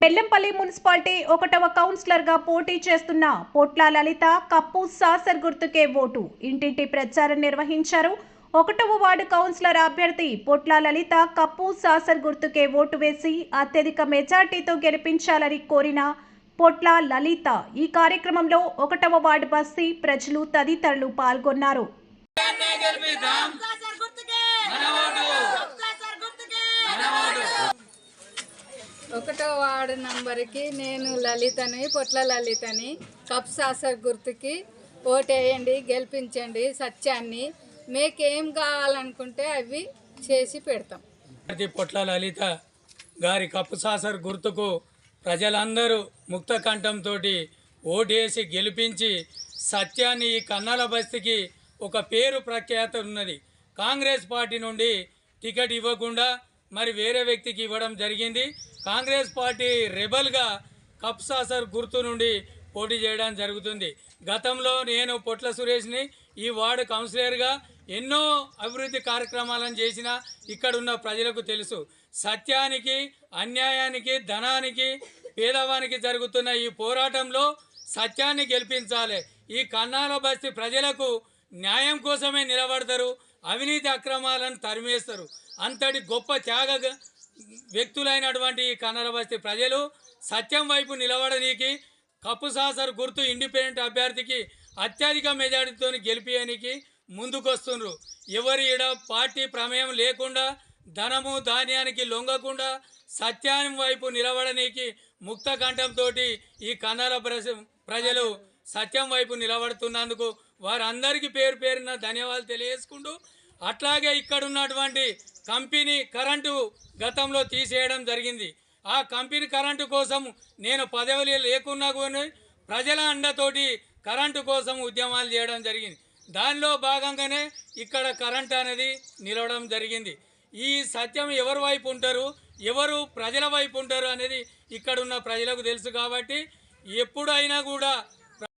Bellampalli municipality 1వ కౌన్సిలర్గా పోటీ చేస్తున్న పొట్ల లలిత కప్పు సాసర్ గుర్తుకే ఓటు ఇంటింటి ప్రచారం నిర్వహించారు. 1వ వార్డు కౌన్సిలర్ అభ్యర్థి పొట్ల లలిత కప్పు సాసర్ గుర్తుకే ఓటు వేసి అత్యధిక మెజార్టీతో గెలిపించాలని కోరిన పొట్ల లలిత ఈ కార్యక్రమంలో 1వ వార్డు బస్తీ ప్రజలు తదితరులు పాల్గొన్నారు. ఒకటో వార్డు నంబర్కి నేను లలితని పొట్ల లలితని కప్ సాసర్ గుర్తుకి ఓటేయండి, గెలిపించండి. సత్యాన్ని మీకేం కావాలనుకుంటే అవి చేసి పెడతాం. పొట్ల లలిత గారి కప్పు సాసర్ గుర్తుకు ప్రజలందరూ ముక్త కంఠంతో ఓటేసి గెలిపించి సత్యాన్ని ఈ కన్నాల బస్తీకి ఒక పేరు ప్రఖ్యాత ఉన్నది. కాంగ్రెస్ పార్టీ నుండి టికెట్ ఇవ్వకుండా మరి వేరే వ్యక్తికి ఇవ్వడం జరిగింది. కాంగ్రెస్ పార్టీ రెబల్గా కప్ సాసర్ గుర్తు నుండి పోటీ చేయడం జరుగుతుంది. గతంలో నేను పొట్ల సురేష్ని ఈ వార్డు కౌన్సిలర్గా ఎన్నో అభివృద్ధి కార్యక్రమాలను చేసిన ఇక్కడున్న ప్రజలకు తెలుసు. సత్యానికి, అన్యాయానికి, ధనానికి, పేదవానికి జరుగుతున్న ఈ పోరాటంలో సత్యాన్ని గెలిపించాలి. ఈ కన్నాల బస్తీ ప్రజలకు న్యాయం కోసమే నిలబడతారు, అవినీతి అక్రమాలను తరిమేస్తారు. అంతటి గొప్ప త్యాగ వ్యక్తులైనటువంటి ఈ కన్నాల బస్తీ ప్రజలు సత్యం వైపు నిలబడనీకి కప్పు సాసర్ గుర్తు ఇండిపెండెంట్ అభ్యర్థికి అత్యధిక మెజారిటీతో గెలిపియడానికి ముందుకొస్తున్నారు. ఎవరి ఇడ పార్టీ ప్రమేయం లేకుండా, ధనము ధాన్యానికి లొంగకుండా సత్యాన్ని వైపు నిలబడనీకి ముక్త కంఠంతో ఈ కన్నాల ప్రజలు సత్యం వైపు నిలబడుతున్నందుకు వారందరికీ పేరు పేరున ధన్యవాదాలు తెలియజేసుకుంటూ, అట్లాగే ఇక్కడ ఉన్నటువంటి కంపెనీ కరెంటు గతంలో తీసేయడం జరిగింది. ఆ కంపెనీ కరెంటు కోసం నేను పదవి లేకున్నా కూడా ప్రజల అండతోటి కరెంటు కోసం ఉద్యమాలు చేయడం జరిగింది. దానిలో భాగంగానే ఇక్కడ కరెంటు అనేది నిలవడం జరిగింది. ఈ సత్యం ఎవరి వైపు ఉంటారు, ఎవరు ప్రజల వైపు ఉంటారు అనేది ఇక్కడున్న ప్రజలకు తెలుసు. కాబట్టి ఎప్పుడైనా కూడా